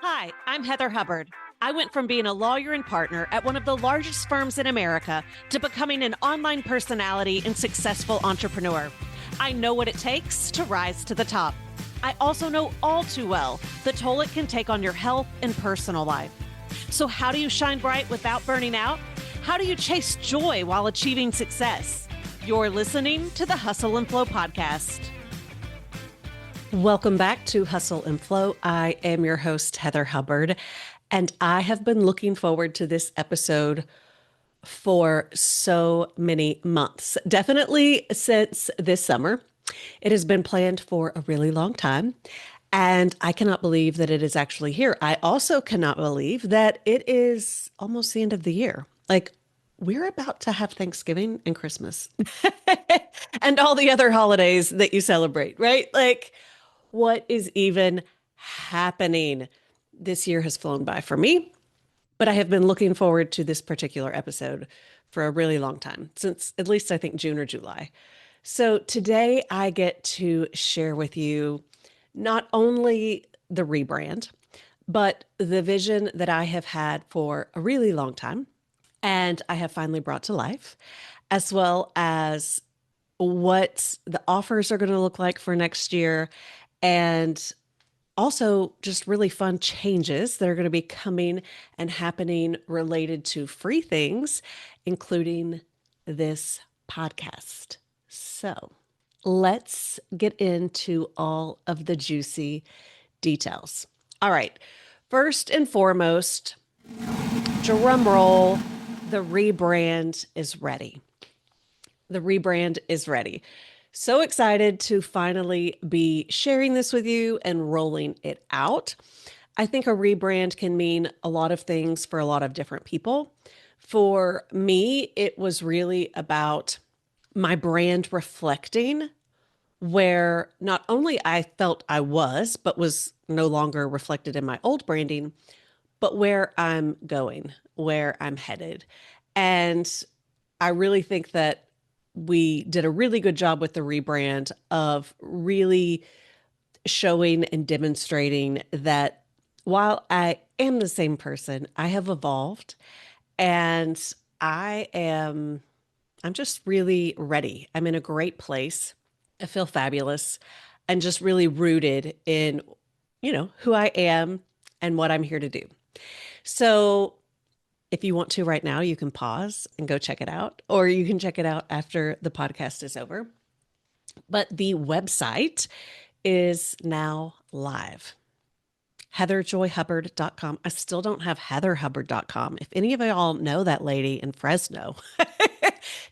Hi, I'm Heather Hubbard. I went from being a lawyer and partner at one of the largest firms in America to becoming an online personality and successful entrepreneur. I know what it takes to rise to the top. I also know all too well the toll it can take on your health and personal life. So, how do you shine bright without burning out? How do you chase joy while achieving success? You're listening to the Hustle and Flow podcast. Welcome back to Hustle and Flow. I am your host, Heather Hubbard, and I have been looking forward to this episode for so many months, definitely since this summer. It has been planned for a really long time, and I cannot believe that it is actually here. I also cannot believe that it is almost the end of the year. We're about to have Thanksgiving and Christmas and all the other holidays that you celebrate, right? What is even happening? This year has flown by for me, but I have been looking forward to this particular episode for a really long time, since at least I think June or July. So today I get to share with you not only the rebrand, but the vision that I have had for a really long time and I have finally brought to life, as well as what the offers are going to look like for next year, and also just really fun changes that are going to be coming and happening related to free things, including this podcast. So let's get into all of the juicy details. All right. First and foremost, drum roll, the rebrand is ready. The rebrand is ready. So excited to finally be sharing this with you and rolling it out. I think a rebrand can mean a lot of things for a lot of different people. For me, it was really about my brand reflecting where not only I felt I was, but was no longer reflected in my old branding, but where I'm going, where I'm headed. And I really think that we did a really good job with the rebrand of really showing and demonstrating that while I am the same person, I have evolved and I'm just really ready. I'm in a great place. I feel fabulous and just really rooted in, who I am and what I'm here to do. So if you want to right now, you can pause and go check it out, or you can check it out after the podcast is over. But the website is now live. HeatherJoyHubbard.com. I still don't have HeatherHubbard.com. If any of y'all know that lady in Fresno,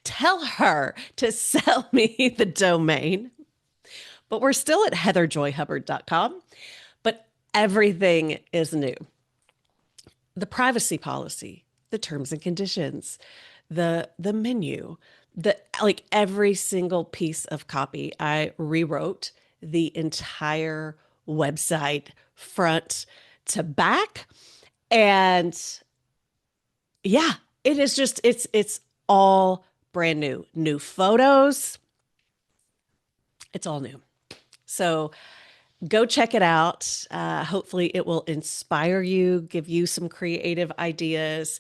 tell her to sell me the domain. But we're still at HeatherJoyHubbard.com. But everything is new. The privacy policy, the terms and conditions, the menu, every single piece of copy. I rewrote the entire website front to back. And yeah, it is just, it's all brand new. New photos. It's all new. So go check it out. Hopefully it will inspire you, give you some creative ideas.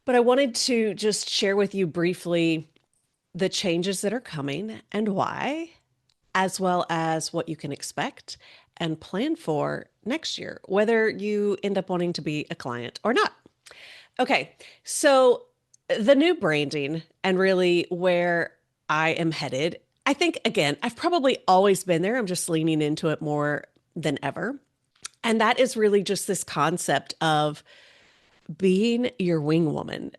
But I wanted to just share with you briefly the changes that are coming and why, as well as what you can expect and plan for next year, whether you end up wanting to be a client or not. Okay, so the new branding and really where I am headed, I think, again, I've probably always been there. I'm just leaning into it more than ever. And that is really just this concept of being your wing woman.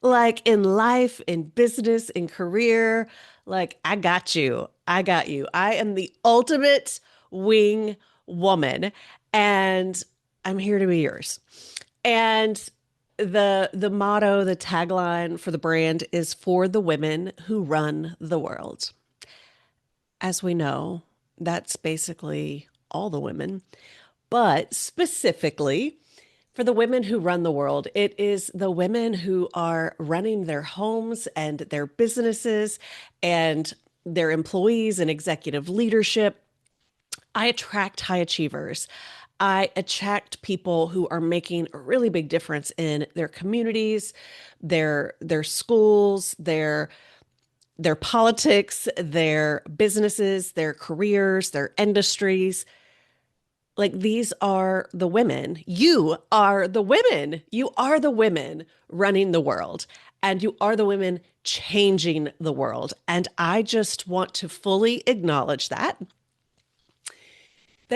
Like in life, in business, in career, I got you. I got you. I am the ultimate wing woman and I'm here to be yours. And the motto, the tagline for the brand is for the women who run the world. As we know, that's basically all the women, but specifically for the women who run the world, it is the women who are running their homes and their businesses and their employees and executive leadership. I attract high achievers. I attract people who are making a really big difference in their communities, their schools, their politics, their businesses, their careers, their industries. Like these are the women. You are the women. You are the women running the world, and you are the women changing the world. And I just want to fully acknowledge that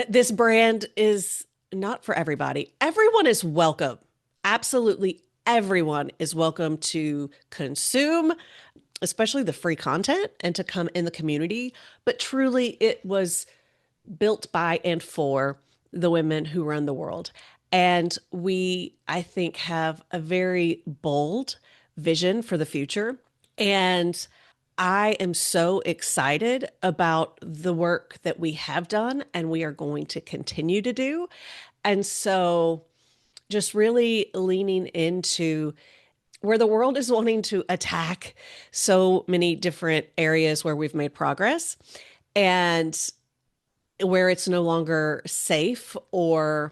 this brand is not for everybody. Everyone is welcome. Absolutely everyone is welcome to consume, especially the free content, and to come in the community. But truly, it was built by and for the women who run the world. And we, I think, have a very bold vision for the future. And I am so excited about the work that we have done and we are going to continue to do. And so, just really leaning into where the world is wanting to attack so many different areas where we've made progress and where it's no longer safe or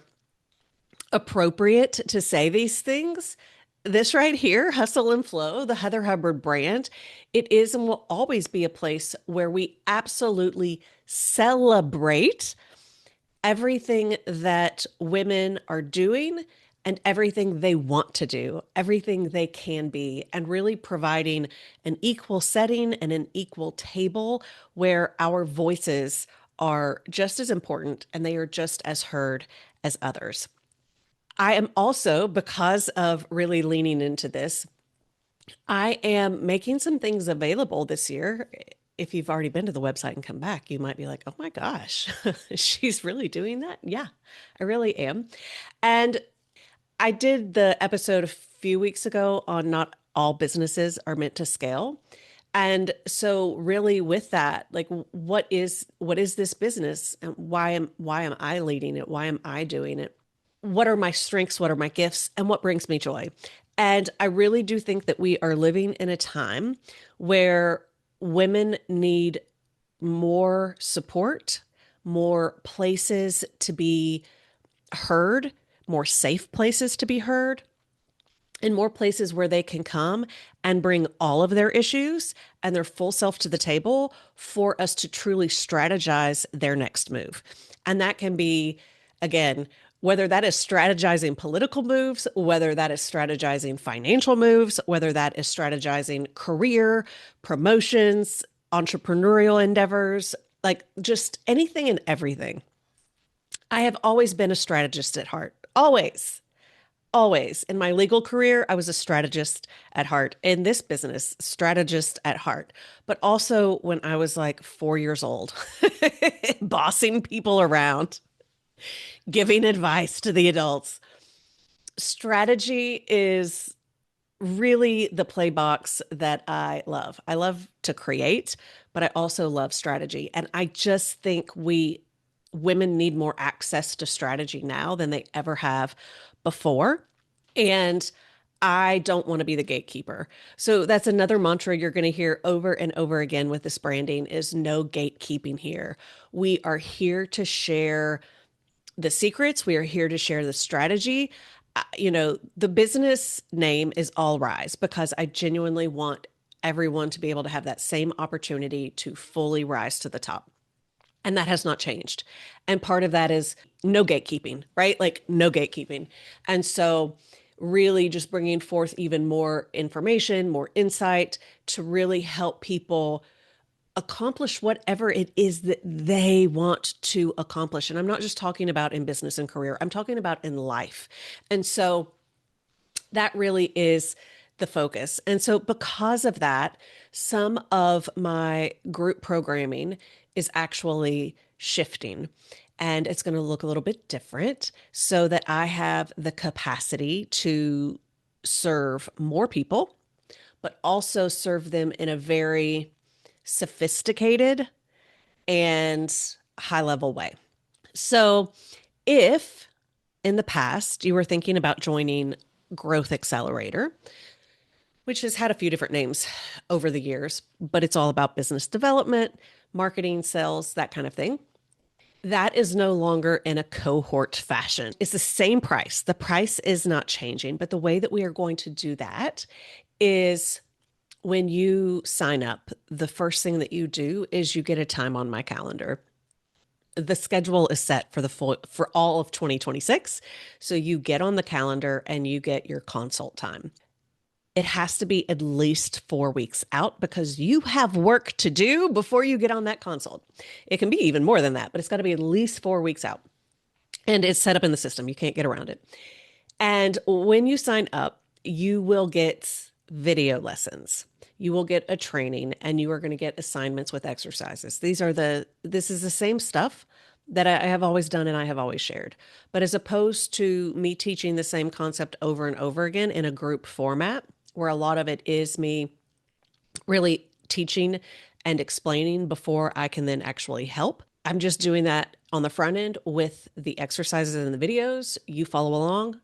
appropriate to say these things. This right here, Hustle and Flow, the Heather Hubbard brand, it is and will always be a place where we absolutely celebrate everything that women are doing and everything they want to do, everything they can be, and really providing an equal setting and an equal table where our voices are just as important and they are just as heard as others. I am also, because of really leaning into this, I am making some things available this year. If you've already been to the website and come back, you might be like, oh my gosh, she's really doing that? Yeah, I really am. And I did the episode a few weeks ago on not all businesses are meant to scale. And so really with that, like what is this business and why am I leading it? Why am I doing it? What are my strengths? What are my gifts? And what brings me joy? And I really do think that we are living in a time where women need more support, more places to be heard, more safe places to be heard, and more places where they can come and bring all of their issues and their full self to the table for us to truly strategize their next move. And that can be, again, whether that is strategizing political moves, whether that is strategizing financial moves, whether that is strategizing career, promotions, entrepreneurial endeavors, like just anything and everything. I have always been a strategist at heart. Always. Always. In my legal career, I was a strategist at heart. In this business, strategist at heart. But also when I was like 4 years old, bossing people around, giving advice to the adults. Strategy is really the play box that I love. I love to create, but I also love strategy. And I just think women need more access to strategy now than they ever have before. And I don't want to be the gatekeeper. So that's another mantra you're going to hear over and over again with this branding is no gatekeeping here. We are here to share the secrets. We are here to share the strategy. The business name is All Rise because I genuinely want everyone to be able to have that same opportunity to fully rise to the top. And that has not changed. And part of that is no gatekeeping, right? Like no gatekeeping. And so really just bringing forth even more information, more insight to really help people accomplish whatever it is that they want to accomplish. And I'm not just talking about in business and career, I'm talking about in life. And so that really is the focus. And so because of that, some of my group programming is actually shifting. And it's going to look a little bit different so that I have the capacity to serve more people, but also serve them in a very sophisticated and high level way. So, if in the past you were thinking about joining Growth Accelerator, which has had a few different names over the years, but it's all about business development, marketing, sales, that kind of thing, That is no longer in a cohort fashion. It's the same price. The price is not changing, but the way that we are going to do that is when you sign up, the first thing that you do is you get a time on my calendar. The schedule is set for all of 2026. So you get on the calendar and you get your consult time. It has to be at least 4 weeks out because you have work to do before you get on that consult. It can be even more than that, but it's got to be at least 4 weeks out. And it's set up in the system. You can't get around it. And when you sign up, you will get video lessons. You will get a training and you are going to get assignments with exercises. This is the same stuff that I have always done and I have always shared. But as opposed to me teaching the same concept over and over again in a group format, where a lot of it is me really teaching and explaining before I can then actually help. I'm just doing that on the front end with the exercises and the videos. You follow along.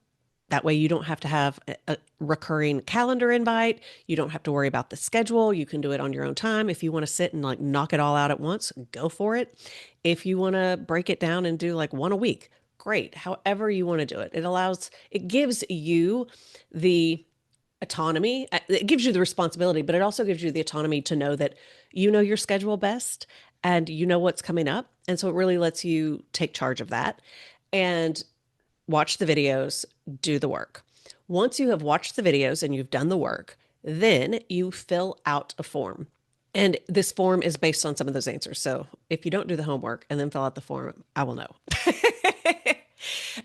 That way you don't have to have a recurring calendar invite. You don't have to worry about the schedule. You can do it on your own time. If you want to sit and like knock it all out at once, go for it. If you want to break it down and do like one a week, great. However you want to do it. It gives you the autonomy. It gives you the responsibility, but it also gives you the autonomy to know that you know your schedule best and you know what's coming up. And so it really lets you take charge of that and watch the videos, do the work. Once you have watched the videos and you've done the work, then you fill out a form. And this form is based on some of those answers. So if you don't do the homework and then fill out the form, I will know.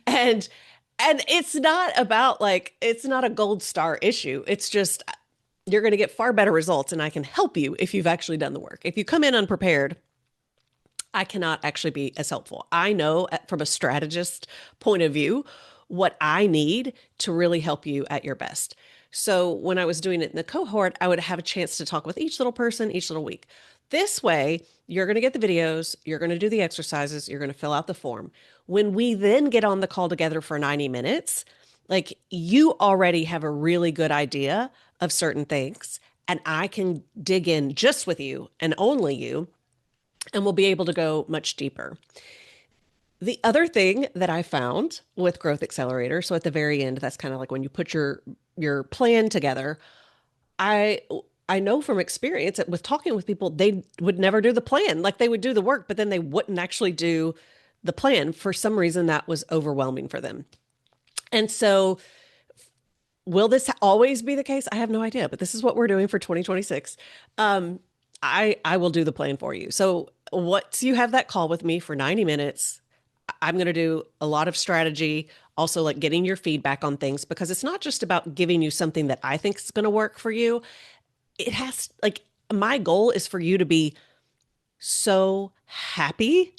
and and it's not about like it's not a gold star issue. It's just you're going to get far better results and I can help you if you've actually done the work. If you come in unprepared, I cannot actually be as helpful. I know from a strategist point of view what I need to really help you at your best. So when I was doing it in the cohort, I would have a chance to talk with each little person each little week. This way, you're going to get the videos, you're going to do the exercises, you're going to fill out the form. When we then get on the call together for 90 minutes, like you already have a really good idea of certain things, and I can dig in just with you and only you, and we'll be able to go much deeper. The other thing that I found with Growth Accelerator, so at the very end, that's kind of like when you put your plan together. I I know from experience that with talking with people, they would never do the plan. Like they would do the work, but then they wouldn't actually do the plan. For some reason, that was overwhelming for them. And so, will this always be the case? I have no idea, but this is what we're doing for 2026. I will do the plan for you. So once you have that call with me for 90 minutes, I'm going to do a lot of strategy, also like getting your feedback on things, because it's not just about giving you something that I think is going to work for you. It has like my goal is for you to be so happy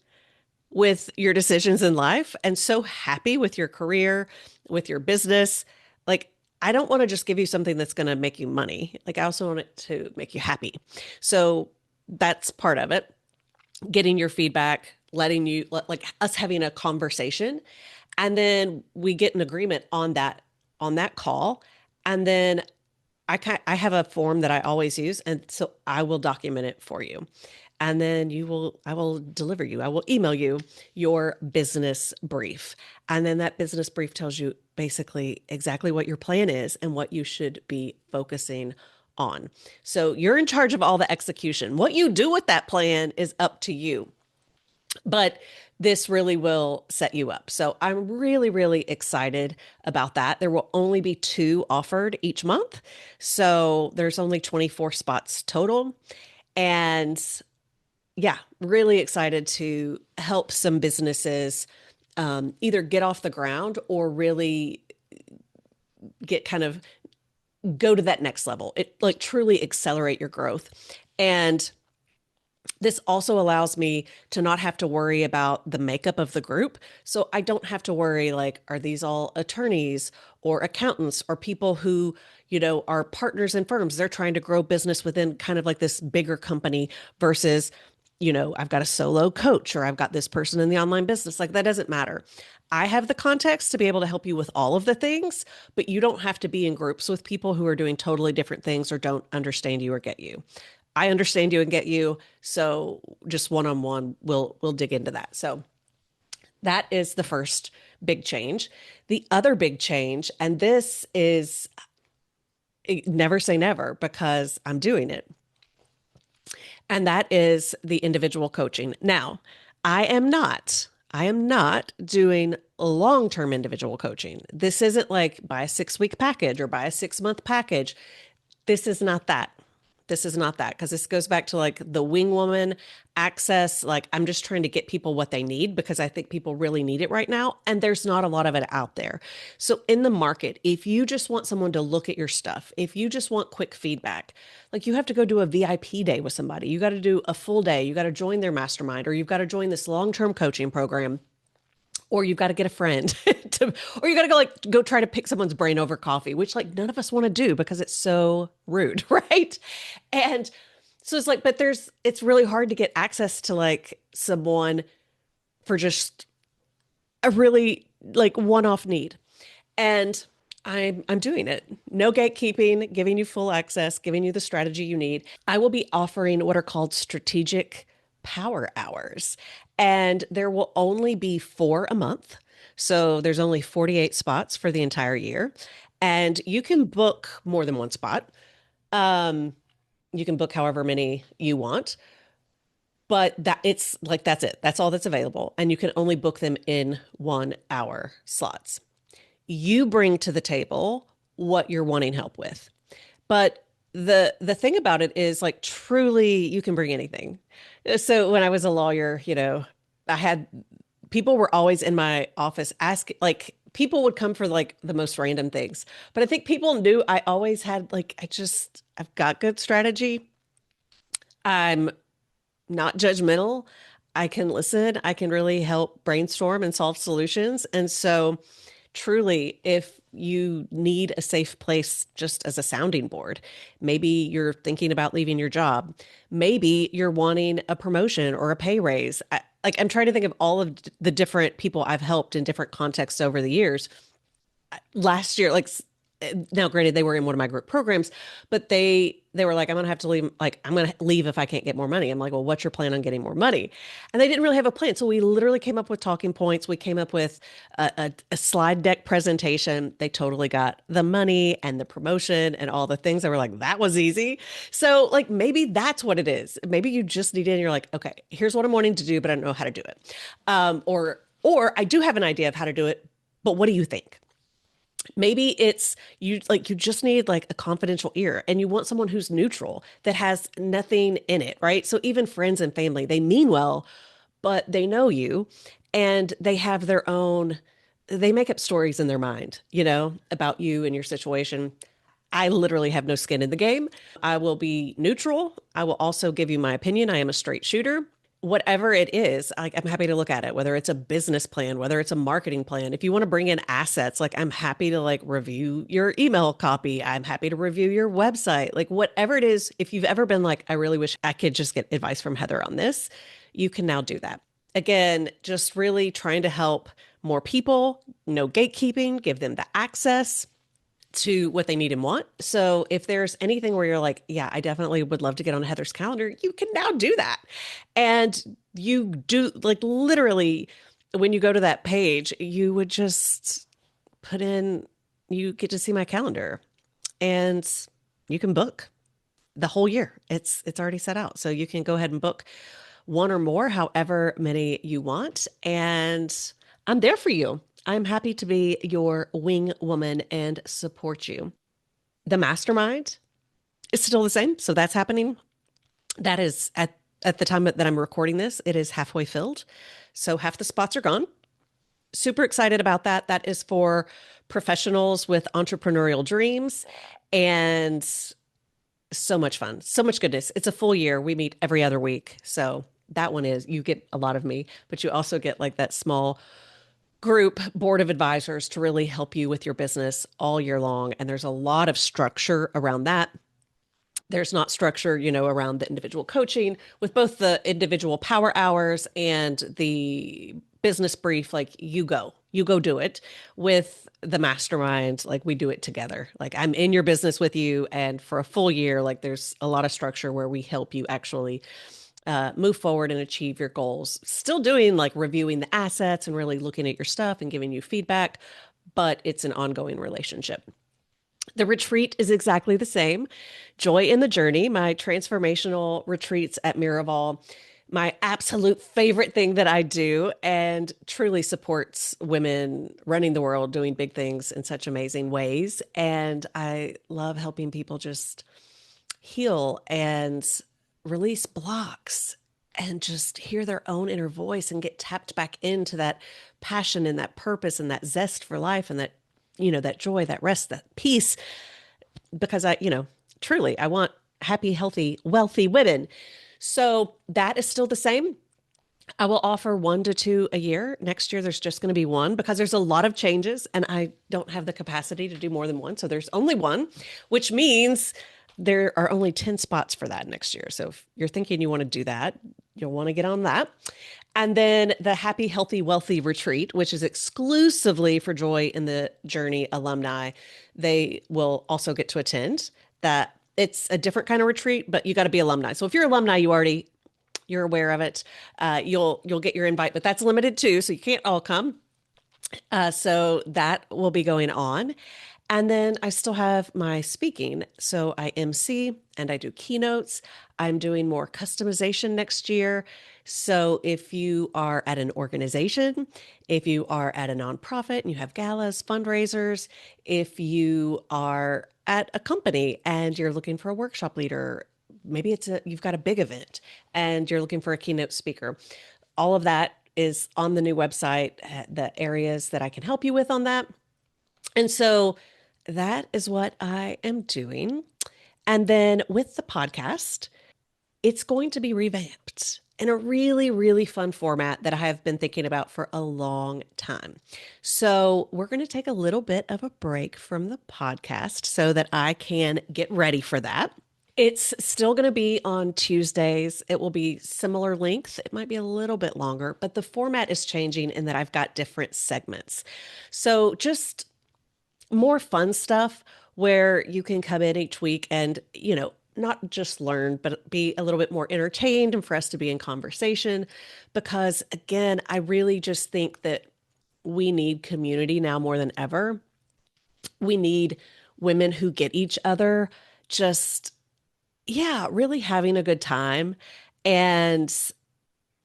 with your decisions in life and so happy with your career, with your business. Like, I don't want to just give you something that's going to make you money. Like, I also want it to make you happy. So that's part of it. Getting your feedback, letting you, like us having a conversation. And then we get an agreement on that call. And then I have a form that I always use. And so I will document it for you. And then I will deliver you, I will email you your business brief. And then that business brief tells you basically exactly what your plan is and what you should be focusing on. So you're in charge of all the execution. What you do with that plan is up to you. But this really will set you up. So I'm really, really excited about that. There will only be 2 offered each month. So there's only 24 spots total. And yeah, really excited to help some businesses either get off the ground or really get kind of go to that next level. It like truly accelerate your growth. And this also allows me to not have to worry about the makeup of the group. So I don't have to worry like, are these all attorneys or accountants or people who, are partners in firms? They're trying to grow business within kind of like this bigger company versus, I've got a solo coach or I've got this person in the online business. Like that doesn't matter. I have the context to be able to help you with all of the things, but you don't have to be in groups with people who are doing totally different things or don't understand you or get you. I understand you and get you. So just one-on-one, we'll dig into that. So That is the first big change. The other big change, and this is never say never because I'm doing it, and that is the individual coaching. Now, I am not doing long-term individual coaching. This isn't like buy a 6-week package or buy a 6-month package. This is not that. This is not that because this goes back to like the Wingwoman access. Like, I'm just trying to get people what they need because I think people really need it right now. And there's not a lot of it out there. So, in the market, if you just want someone to look at your stuff, if you just want quick feedback, like you have to go do a VIP day with somebody, you got to do a full day, you got to join their mastermind, or you've got to join this long term coaching program, or you've got to get a friend to, or you got to go try to pick someone's brain over coffee, which like none of us want to do because it's so rude, right? And so it's like, but it's really hard to get access to like someone for just a really like one-off need. And I'm doing it. No gatekeeping, giving you full access, giving you the strategy you need. I will be offering what are called strategic power hours, and there will only be 4 a month. So there's only 48 spots for the entire year, and you can book more than one spot. Um, you can book however many you want, but that it's like that's it. That's all that's available, and you can only book them in 1 hour slots. You bring to the table what you're wanting help with. But the thing about it is like truly you can bring anything. So when I was a lawyer, I had people were always in my office asking like people would come for like the most random things. But I think people knew I always had like I've got good strategy. I'm not judgmental. I can listen. I can really help brainstorm and solve solutions. And so truly, if you need a safe place just as a sounding board, maybe you're thinking about leaving your job, maybe you're wanting a promotion or a pay raise. I'm trying to think of all of the different people I've helped in different contexts over the years. Last year, now granted they were in one of my group programs, but they were like, I'm gonna have to leave, like I'm gonna leave if I can't get more money. I'm like, well, what's your plan on getting more money? And they didn't really have a plan, so we literally came up with talking points. We came up with a slide deck presentation. They totally got the money and the promotion and all the things. They were like, that was easy. So like maybe that's what it is. Maybe you just need it and you're like, okay, here's what I'm wanting to do, but I don't know how to do it. Or I do have an idea of how to do it, but what do you think? Maybe it's you just need like a confidential ear and you want someone who's neutral that has nothing in it, right? So even friends and family, they mean well, but they know you and they have their own, they make up stories in their mind, about you and your situation. I literally have no skin in the game. I will be neutral. I will also give you my opinion. I am a straight shooter. Whatever it is, I'm happy to look at it, whether it's a business plan, whether it's a marketing plan. If you want to bring in assets, like I'm happy to like review your email copy. I'm happy to review your website. Like whatever it is, if you've ever been like, I really wish I could just get advice from Heather on this, you can now do that. Again, just really trying to help more people, no gatekeeping, give them the access to what they need and want. So if there's anything where you're like, yeah, I definitely would love to get on Heather's calendar, you can now do that. And you do like literally when you go to that page, you would just put in, you get to see my calendar and you can book the whole year. It's already set out. So you can go ahead and book one or more, however many you want. And I'm there for you. I'm happy to be your wing woman and support you. The mastermind is still the same. So that's happening. That is at the time that I'm recording this, it is halfway filled. So half the spots are gone. Super excited about that. That is for professionals with entrepreneurial dreams and so much fun, so much goodness. It's a full year. We meet every other week. So that one is, you get a lot of me, but you also get like that small group board of advisors to really help you with your business all year long. And there's a lot of structure around that. There's not structure, around the individual coaching with both the individual power hours and the business brief. Like you go do it with the mastermind. Like we do it together. Like I'm in your business with you. And for a full year, like there's a lot of structure where we help you actually move forward and achieve your goals. Still doing like reviewing the assets and really looking at your stuff and giving you feedback, but it's an ongoing relationship. The retreat is exactly the same. Joy in the Journey, my transformational retreats at Miraval, my absolute favorite thing that I do and truly supports women running the world, doing big things in such amazing ways. And I love helping people just heal and release blocks and just hear their own inner voice and get tapped back into that passion and that purpose and that zest for life and that, that joy, that rest, that peace. Because truly, I want happy, healthy, wealthy women. So that is still the same. I will offer 1 to 2 a year. Next year, there's just going to be one because there's a lot of changes and I don't have the capacity to do more than one. So there's only one, which means there are only 10 spots for that next year. So if you're thinking you want to do that, you'll want to get on that. And then the Happy, Healthy, Wealthy Retreat, which is exclusively for Joy in the Journey alumni. They will also get to attend that. It's a different kind of retreat, but you got to be alumni. So if you're alumni, you're aware of it. You'll get your invite, but that's limited too, so you can't all come. So that will be going on. And then I still have my speaking. So I MC and I do keynotes. I'm doing more customization next year. So if you are at an organization, if you are at a nonprofit and you have galas, fundraisers, if you are at a company and you're looking for a workshop leader, maybe you've got a big event and you're looking for a keynote speaker. All of that is on the new website, the areas that I can help you with on that. And so that is what I am doing. And then with the podcast, it's going to be revamped in a really, really fun format that I have been thinking about for a long time. So we're going to take a little bit of a break from the podcast so that I can get ready for that. It's still going to be on Tuesdays. It will be similar length. It might be a little bit longer, but the format is changing in that I've got different segments. So just more fun stuff where you can come in each week and, not just learn, but be a little bit more entertained and for us to be in conversation. Because again, I really just think that we need community now more than ever. We need women who get each other, just, yeah, really having a good time and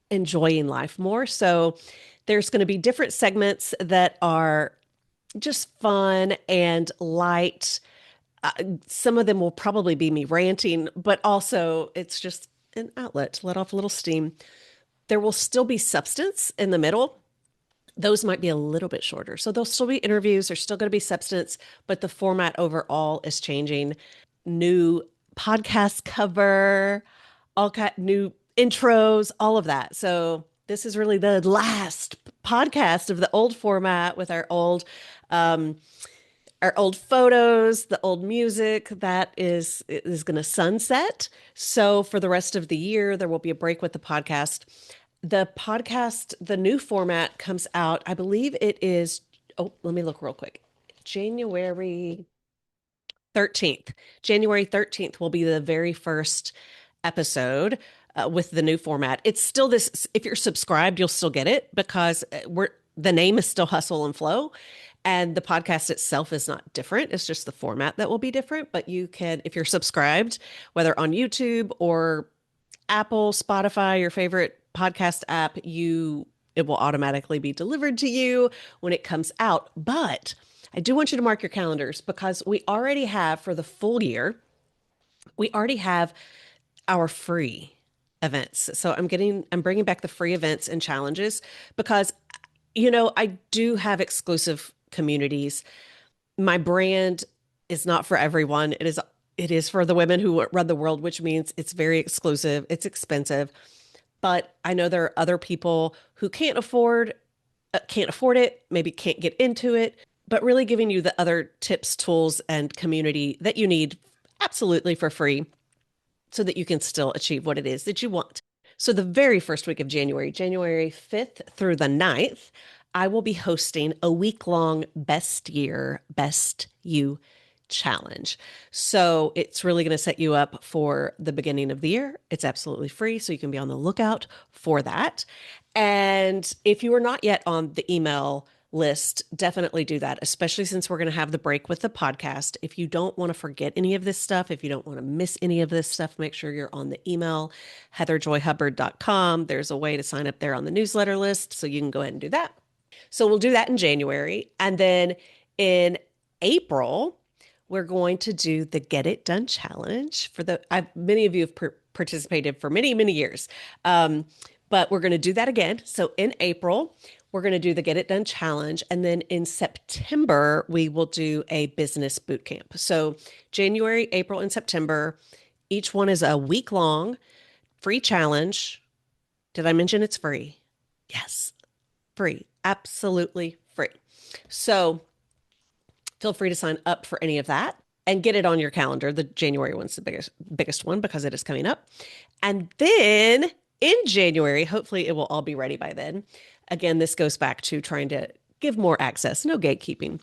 enjoying life more. So there's going to be different segments that are just fun and light. Some of them will probably be me ranting, but also it's just an outlet to let off a little steam. There will still be substance in the middle. Those might be a little bit shorter. So there'll still be interviews. There's still going to be substance, but the format overall is changing. New podcast cover, new intros, all of that. So this is really the last podcast of the old format with our old photos, the old music that is going to sunset. So for the rest of the year, there will be a break with the podcast. The podcast, the new format comes out, I believe it is, let me look real quick. January 13th. January 13th will be the very first episode with the new format. It's still this, if you're subscribed, you'll still get it because the name is still Hustle and Flow. And the podcast itself is not different. It's just the format that will be different. But you can, if you're subscribed, whether on YouTube or Apple, Spotify, your favorite podcast app, it will automatically be delivered to you when it comes out. But I do want you to mark your calendars because we already have for the full year, we already have our free events. So I'm bringing back the free events and challenges because, I do have exclusive communities. My brand is not for everyone. It is for the women who run the world, which means it's very exclusive. It's expensive, but I know there are other people who can't afford it, maybe can't get into it, but really giving you the other tips, tools, and community that you need absolutely for free so that you can still achieve what it is that you want. So the very first week of January, January 5th through the 9th, I will be hosting a week-long Best Year, Best You challenge. So it's really going to set you up for the beginning of the year. It's absolutely free, so you can be on the lookout for that. And if you are not yet on the email list, definitely do that, especially since we're going to have the break with the podcast. If you don't want to forget any of this stuff, if you don't want to miss any of this stuff, make sure you're on the email, heatherjoyhubbard.com. There's a way to sign up there on the newsletter list, so you can go ahead and do that. So we'll do that in January. And then in April, we're going to do the Get It Done Challenge many of you have participated for many, many years. But we're going to do that again. So in April, we're going to do the Get It Done Challenge. And then in September, we will do a business boot camp. So January, April, and September, each one is a week-long free challenge. Did I mention it's free? Yes, free. Absolutely free. So feel free to sign up for any of that and get it on your calendar. The January one's the biggest one because it is coming up. And then in January, hopefully it will all be ready by then. Again, this goes back to trying to give more access, no gatekeeping.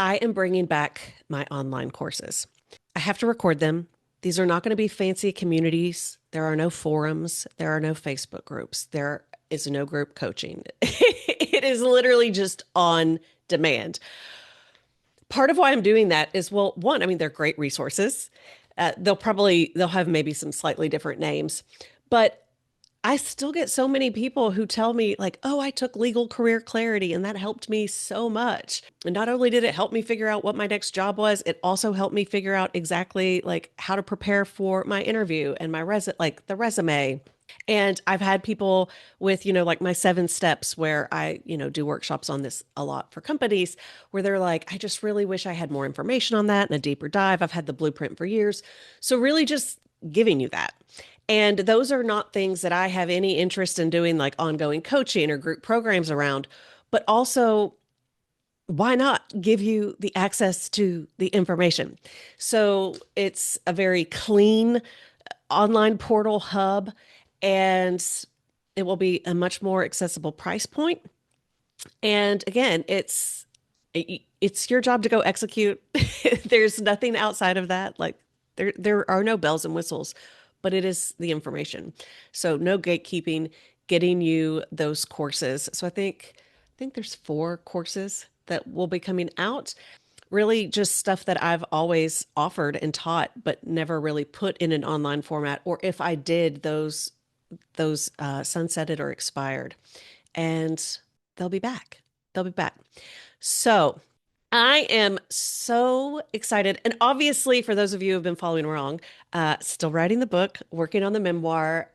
I am bringing back my online courses. I have to record them. These are not going to be fancy communities. There are no forums. There are no Facebook groups. There is no group coaching. It is literally just on demand. Part of why I'm doing that is, well, one, I mean, they're great resources. They'll have maybe some slightly different names, but I still get so many people who tell me like, oh, I took Legal Career Clarity and that helped me so much. And not only did it help me figure out what my next job was, it also helped me figure out exactly like how to prepare for my interview and my the resume. And I've had people with, like my 7 steps where I, do workshops on this a lot for companies where they're like, I just really wish I had more information on that and a deeper dive. I've had the blueprint for years. So really just giving you that. And those are not things that I have any interest in doing, like ongoing coaching or group programs around, but also why not give you the access to the information? So it's a very clean online portal hub, and it will be a much more accessible price point. And again, it's your job to go execute. There's nothing outside of that. Like there are no bells and whistles, but it is the information. So no gatekeeping, getting you those courses. So I think there's 4 courses that will be coming out. Really just stuff that I've always offered and taught, but never really put in an online format. Or if I did, those sunsetted or expired, and they'll be back. So I am so excited. And obviously for those of you who have been following along, still writing the book, working on the memoir,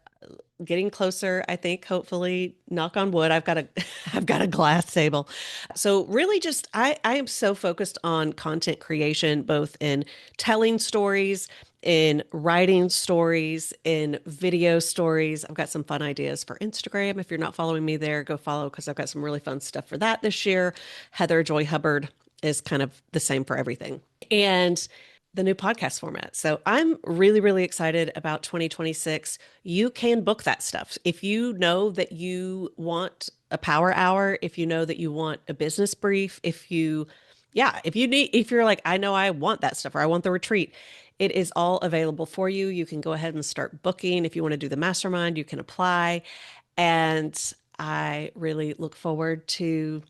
getting closer, I think, hopefully, knock on wood. I've got a glass table. So really just, I am so focused on content creation, both in telling stories, in writing stories, in video stories. I've got some fun ideas for Instagram. If you're not following me there, go follow, because I've got some really fun stuff for that this year. Heather Joy Hubbard is kind of the same for everything. And the new podcast format. So I'm really, really excited about 2026. You can book that stuff. If you know that you want a power hour, if you know that you want a business brief, if you're like, I know I want that stuff, or I want the retreat, it is all available for you. You can go ahead and start booking. If you want to do the mastermind, you can apply. And I really look forward to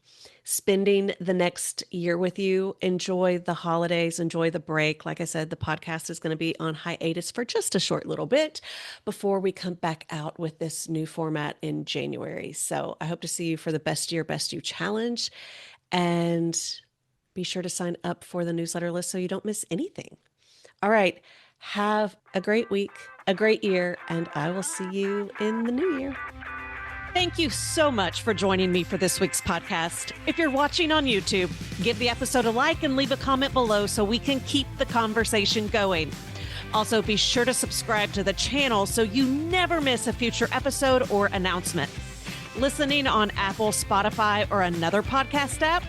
spending the next year with you. Enjoy the holidays, enjoy the break. Like I said, the podcast is going to be on hiatus for just a short little bit before we come back out with this new format in January. So I hope to see you for the Best Year, Best You Challenge. And be sure to sign up for the newsletter list so you don't miss anything. All right. Have a great week, a great year, and I will see you in the new year. Thank you so much for joining me for this week's podcast. If you're watching on YouTube, give the episode a like and leave a comment below so we can keep the conversation going. Also, be sure to subscribe to the channel so you never miss a future episode or announcement. Listening on Apple, Spotify, or another podcast app,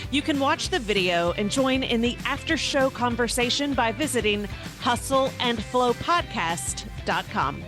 you can watch the video and join in the after show conversation by visiting hustleandflowpodcast.com.